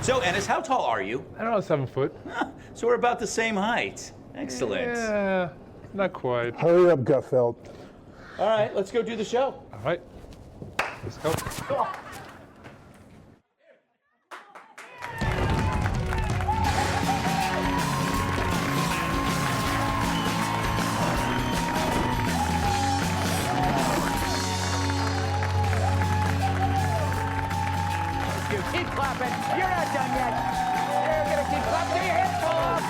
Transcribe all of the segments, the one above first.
So, Ennis, how tall are you? I don't know, 7 foot. So we're about the same height. Excellent. Yeah, not quite. Hurry up, Gutfeld. All right, let's go do the show. All right, let's go. Keep clapping. You're not done yet. You're gonna keep clapping. Get your hands full up.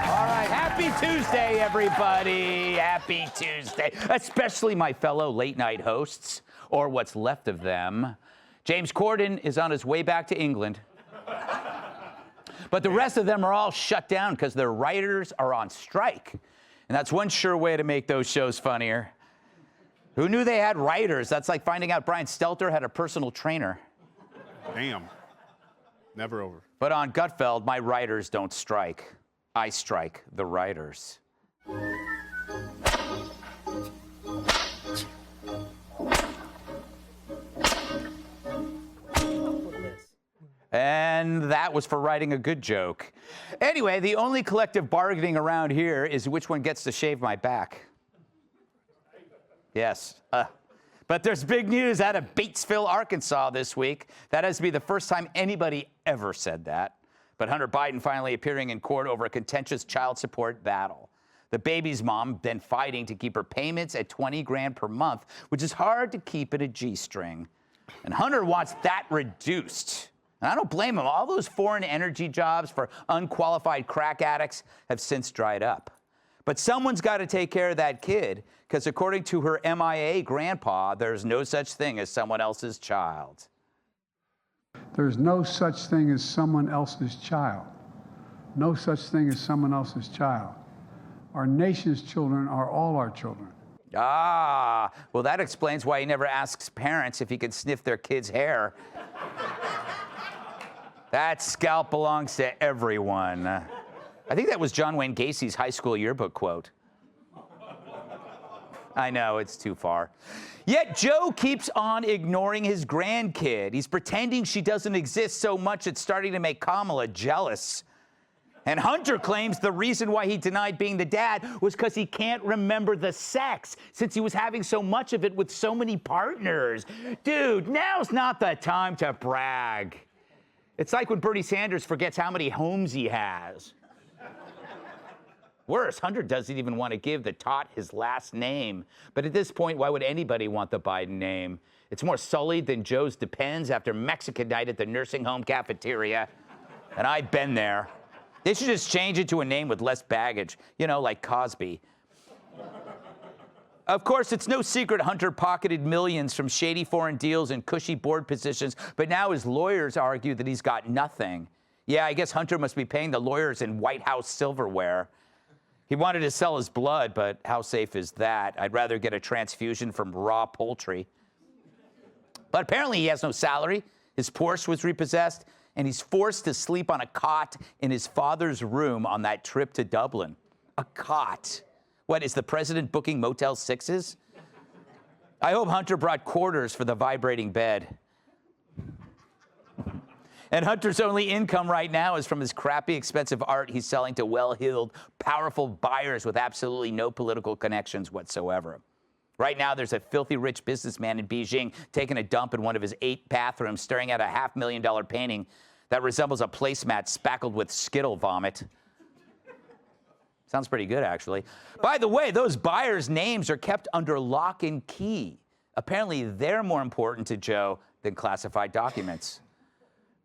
All right. Happy Tuesday, everybody. Happy Tuesday. Especially my fellow late night hosts, or what's left of them. James Corden is on his way back to England. But the rest of them are all shut down because their writers are on strike. And that's one sure way to make those shows funnier. Who knew they had writers? That's like finding out Brian Stelter had a personal trainer. Damn. Never over. But on Gutfeld, my writers don't strike. I strike the writers. And that was for writing a good joke. Anyway, the only collective bargaining around here is which one gets to shave my back. Yes. But there's big news out of Batesville, Arkansas this week. That has to be the first time anybody ever said that. But Hunter Biden finally appearing in court over a contentious child support battle. The baby's mom been fighting to keep her payments at $20 grand per month, which is hard to keep in a G-string. And Hunter wants that reduced. And I don't blame him. All those foreign energy jobs for unqualified crack addicts have since dried up. But someone's got to take care of that kid, because according to her MIA grandpa, there's no such thing as someone else's child. There's no such thing as someone else's child. No such thing as someone else's child. Our nation's children are all our children. Ah, well, that explains why he never asks parents if he can sniff their kid's hair. That scalp belongs to everyone. I think that was John Wayne Gacy's high school yearbook quote. I know, it's too far. Yet Joe keeps on ignoring his grandkid. He's pretending she doesn't exist so much it's starting to make Kamala jealous. And Hunter claims the reason why he denied being the dad was because he can't remember the sex, since he was having so much of it with so many partners. Dude, now's not the time to brag. It's like when Bernie Sanders forgets how many homes he has. Worse, Hunter doesn't even want to give the tot his last name. But at this point, why would anybody want the Biden name? It's more sullied than Joe's Depends after Mexican night at the nursing home cafeteria. And I've been there. They should just change it to a name with less baggage, you know, like Cosby. Of course, it's no secret Hunter pocketed millions from shady foreign deals and cushy board positions, but now his lawyers argue that he's got nothing. Yeah, I guess Hunter must be paying the lawyers in White House silverware. He wanted to sell his blood, but how safe is that? I'd rather get a transfusion from raw poultry. But apparently he has no salary. His Porsche was repossessed, and he's forced to sleep on a cot in his father's room on that trip to Dublin. A cot. What, is the president booking Motel 6s? I hope Hunter brought quarters for the vibrating bed. And Hunter's only income right now is from his crappy, expensive art he's selling to well-heeled, powerful buyers with absolutely no political connections whatsoever. Right now, there's a filthy rich businessman in Beijing taking a dump in one of his 8 bathrooms, staring at a $500,000 painting that resembles a placemat spackled with Skittle vomit. Sounds pretty good, actually. By the way, those buyers' names are kept under lock and key. Apparently, they're more important to Joe than classified documents.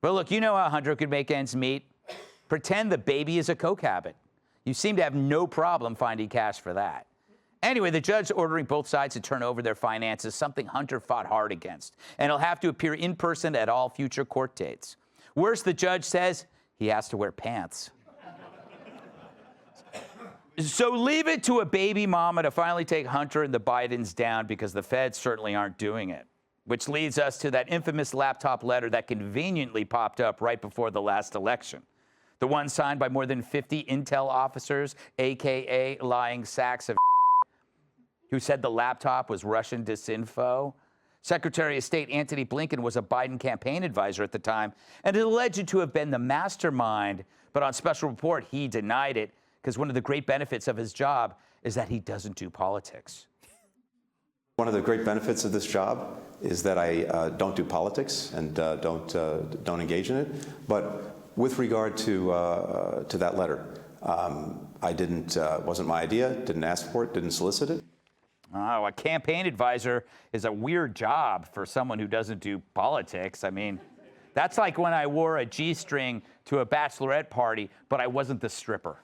But look, you know how Hunter could make ends meet. Pretend the baby is a coke habit. You seem to have no problem finding cash for that. Anyway, the judge ordering both sides to turn over their finances, something Hunter fought hard against. And he'll have to appear in person at all future court dates. Worse, the judge says he has to wear pants. So leave it to a baby mama to finally take Hunter and the Bidens down, because the feds certainly aren't doing it. Which leads us to that infamous laptop letter that conveniently popped up right before the last election. The one signed by more than 50 intel officers, AKA lying sacks of who said the laptop was Russian disinfo. Secretary of State Antony Blinken was a Biden campaign advisor at the time and is alleged to have been the mastermind. But on special report, he denied it because one of the great benefits of his job is that he doesn't do politics. One of the great benefits of this job is that I don't do politics and don't engage in it. But with regard to that letter, I didn't. Wasn't my idea. Didn't ask for it. Didn't solicit it. Oh, a campaign advisor is a weird job for someone who doesn't do politics. I mean, that's like when I wore a G-string to a bachelorette party, but I wasn't the stripper.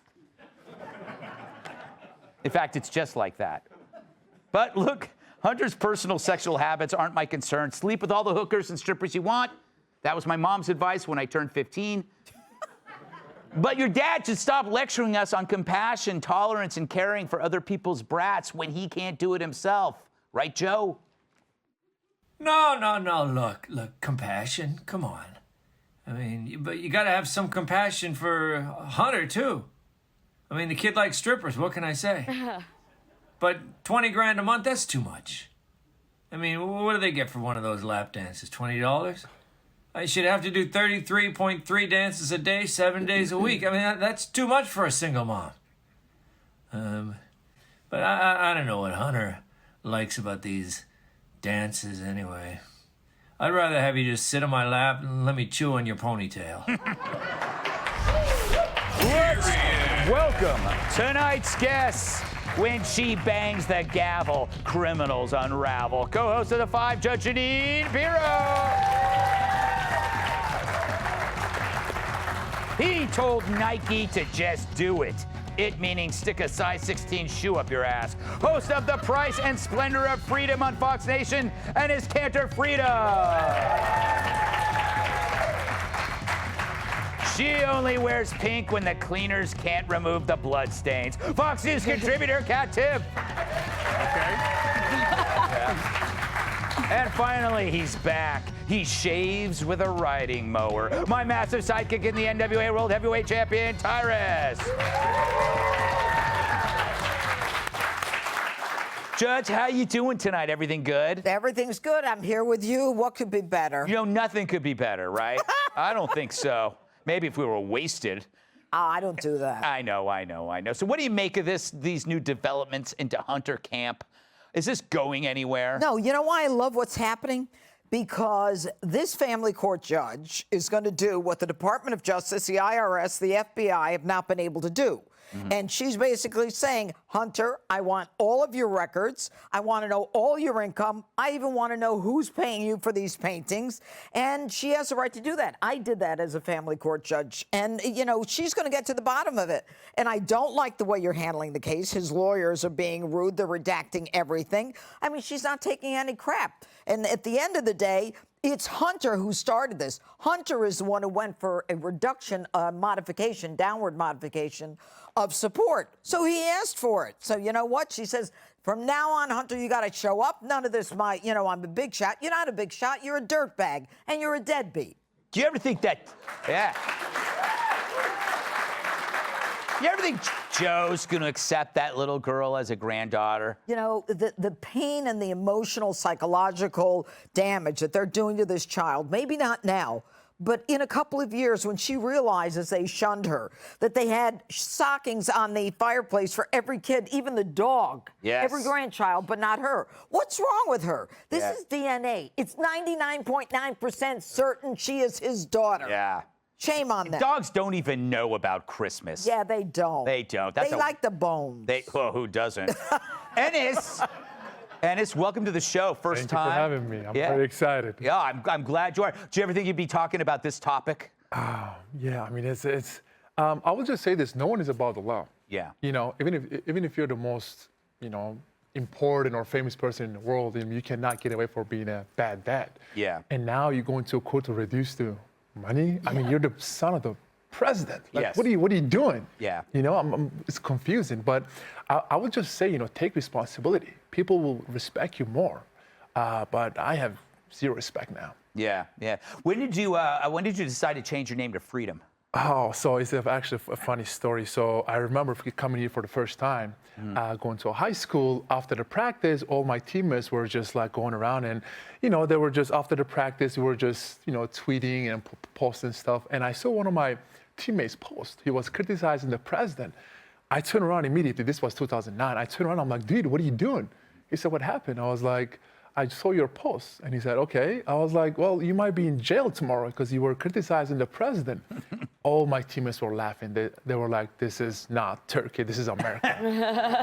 In fact, it's just like that. But look, Hunter's personal sexual habits aren't my concern. Sleep with all the hookers and strippers you want. That was my mom's advice when I turned 15. But your dad should stop lecturing us on compassion, tolerance, and caring for other people's brats when he can't do it himself. Right, Joe? No. Look, compassion. Come on. I mean, but you got to have some compassion for Hunter, too. I mean, the kid likes strippers. What can I say? But 20 grand a month, that's too much. I mean, what do they get for one of those lap dances? $20? I should have to do 33.3 dances a day, 7 days a week. I mean, that's too much for a single mom. But I don't know what Hunter likes about these dances anyway. I'd rather have you just sit on my lap and let me chew on your ponytail. Welcome tonight's guest. When she bangs the gavel, criminals unravel. Co-host of The Five, Judge Janine Pirro. He told Nike to just do it. It meaning stick a size 16 shoe up your ass. Host of The Price and Splendor of Freedom on Fox Nation and his Cantor Freedom. She only wears pink when the cleaners can't remove the blood stains. Fox News contributor Kat Tiff. Okay. Yeah. And finally, he's back. He shaves with a riding mower. My massive sidekick in the NWA World Heavyweight Champion, Tyrus. Judge, how you doing tonight? Everything good? Everything's good. I'm here with you. What could be better? You know, nothing could be better, right? I don't think so. Maybe if we were wasted. Oh, I don't do that. I know. So what do you make of these new developments into Hunter camp? Is this going anywhere? No, you know why I love what's happening? Because this family court judge is going to do what the Department of Justice, the IRS, the FBI have not been able to do. Mm-hmm. And she's basically saying, Hunter, I want all of your records. I want to know all your income. I even want to know who's paying you for these paintings. And she has the right to do that. I did that as a family court judge. And, you know, she's going to get to the bottom of it. And I don't like the way you're handling the case. His lawyers are being rude. They're redacting everything. I mean, she's not taking any crap. And at the end of the day, it's Hunter who started this. Hunter is the one who went for a reduction, modification, downward modification of support. So he asked for it. So you know what? She says, from now on, Hunter, you got to show up. None of this, I'm a big shot. You're not a big shot. You're a dirtbag, and you're a deadbeat. Do you ever think that? Yeah. You ever think Joe's going to accept that little girl as a granddaughter? You know, the pain and the emotional, psychological damage that they're doing to this child, maybe not now, but in a couple of years when she realizes they shunned her, that they had stockings on the fireplace for every kid, even the dog, yes. Every grandchild, but not her. What's wrong with her? This is DNA. It's 99.9% certain she is his daughter. Yeah. Shame on them. Dogs don't even know about Christmas. Yeah, they don't. They don't. They like the bones. Who doesn't? Ennis, welcome to the show. First time. Thank you for having me. I'm very excited. Yeah, I'm glad you are. Do you ever think you'd be talking about this topic? Yeah, I mean, it's. I would just say this: no one is above the law. Yeah. You know, even if you're the most, important or famous person in the world, you cannot get away for being a bad dad. Yeah. And now you're going to a court to reduce the money. I mean, you're the son of the president. Like, yes. What are you doing? Yeah. It's confusing, but I would just say, take responsibility. People will respect you more, but I have zero respect now. Yeah. When did you decide to change your name to Freedom? Oh, so it's actually a funny story. So I remember coming here for the first time, going to a high school. After the practice, all my teammates were just like going around and, they were just after the practice, we were just, tweeting and posting stuff. And I saw one of my teammates post. He was criticizing the president. I turned around immediately. This was 2009. I turned around. I'm like, dude, what are you doing? He said, what happened? I was like, I saw your post. And he said, okay. I was like, well, you might be in jail tomorrow because you were criticizing the president. All my teammates were laughing. They were like, this is not Turkey, this is America.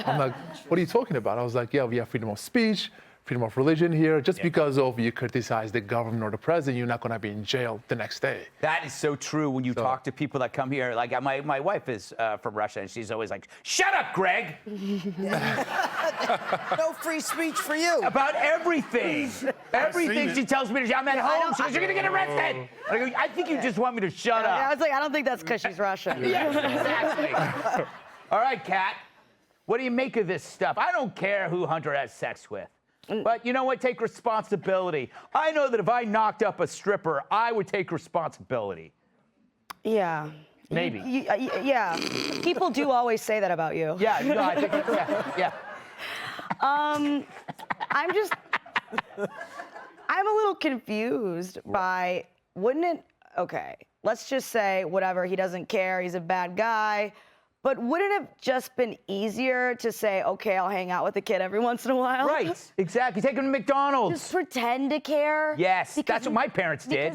I'm like, what are you talking about? I was like, yeah, we have freedom of speech, freedom of religion here. Just because of you criticize the government or the president, you're not going to be in jail the next day. That is so true when you talk to people that come here. Like my wife is from Russia, and she's always like, shut up, Greg. No free speech for you. About everything. Everything she tells me to, I'm at home. She goes, you're going to get arrested. I go, I think you just want me to shut up. I was like, I don't think that's because she's Russian. Yes, exactly. All right, Kat. What do you make of this stuff? I don't care who Hunter has sex with. But you know what? Take responsibility. I know that if I knocked up a stripper, I would take responsibility. Yeah. Maybe. Yeah. People do always say that about you. Yeah, no, I think, yeah. I'm a little confused by, wouldn't it, okay, let's just say whatever, he doesn't care, he's a bad guy. But wouldn't it have just been easier to say, okay, I'll hang out with the kid every once in a while? Right, exactly. Take him to McDonald's. Just pretend to care. Yes, that's what my parents did.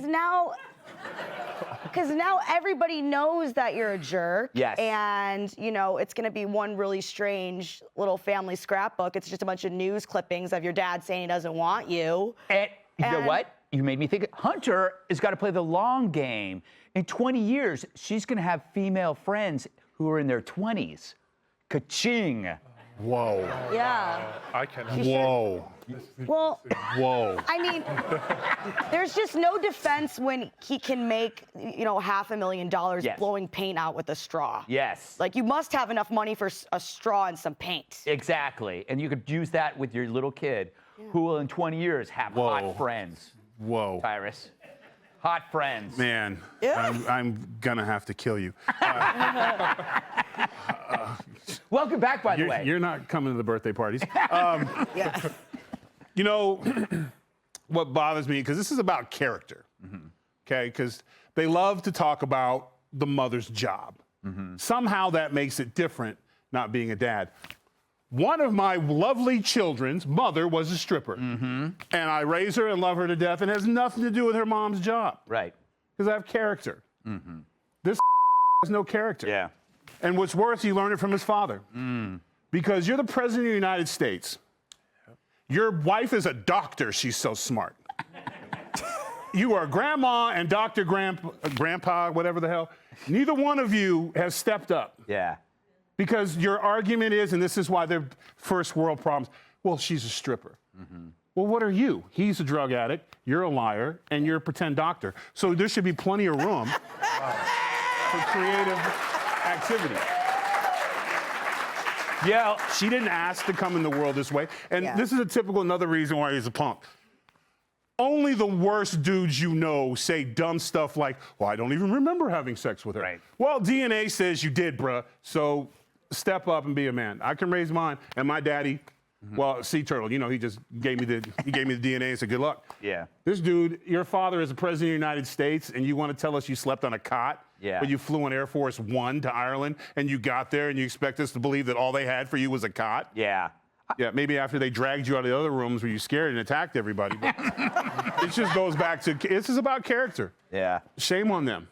Because now everybody knows that you're a jerk. Yes. And, it's going to be one really strange little family scrapbook. It's just a bunch of news clippings of your dad saying he doesn't want you. And you know what? You made me think. Hunter has got to play the long game. In 20 years, she's going to have female friends who are in their 20s. Ka-ching. Whoa. Yeah. I can. Whoa. Well, Whoa. I mean, there's just no defense when he can make, $500,000 Yes. blowing paint out with a straw. Yes. Like, you must have enough money for a straw and some paint. Exactly. And you could use that with your little kid who will in 20 years have hot friends. Whoa. Tyrus. Hot friends. Man, Yeah. I'm gonna have to kill you. Welcome back, by the way. You're not coming to the birthday parties. Yeah. What bothers me, because this is about character, okay? Because they love to talk about the mother's job. Somehow that makes it different, not being a dad. One of my lovely children's mother was a stripper. And I raise her and love her to death, and it has nothing to do with her mom's job. Right. Because I have character. This has no character. Yeah. And what's worse, you learn it from his father. Because you're the president of the United States. Your wife is a doctor, she's so smart. You are grandma and Dr. Grandpa, whatever the hell. Neither one of you has stepped up. Yeah. Because your argument is, and this is why they're first world problems, well, she's a stripper. Well, what are you? He's a drug addict, you're a liar, and you're a pretend doctor. So there should be plenty of room for creative activity. Yeah, she didn't ask to come in the world this way. And this is a typical another reason why he's a punk. Only the worst dudes you know say dumb stuff like, well, I don't even remember having sex with her. Right. Well, DNA says you did, bruh. So step up and be a man. I can raise mine. And my daddy, well, Sea Turtle, he just gave me the DNA and said, good luck. Yeah. This dude, your father is the president of the United States, and you want to tell us you slept on a cot? Yeah. But you flew on Air Force One to Ireland, and you got there, and you expect us to believe that all they had for you was a cot? Yeah. Yeah, maybe after they dragged you out of the other rooms where you scared and attacked everybody. But it just goes back to, this is about character. Yeah. Shame on them.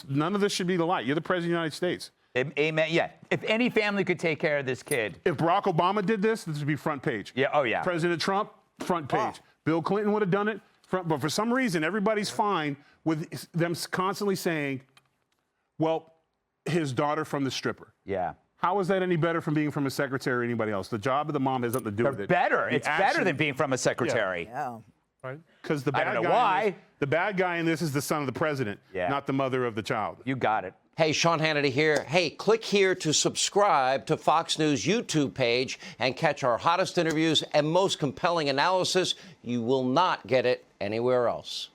None of this should be the light. You're the president of the United States. Amen. Yeah. If any family could take care of this kid. If Barack Obama did this would be front page. Yeah. Oh, yeah. President Trump, front page. Bill Clinton would have done it. But for some reason, everybody's fine with them constantly saying, well, his daughter from the stripper. Yeah. How is that any better from being from a secretary or anybody else? The job of the mom has nothing to do with it. Better. It's better than being from a secretary. Yeah. Right? Because the I bad don't know guy why. The bad guy in this is the son of the president, not the mother of the child. You got it. Hey, Sean Hannity here. Hey, click here to subscribe to Fox News YouTube page and catch our hottest interviews and most compelling analysis. You will not get it anywhere else.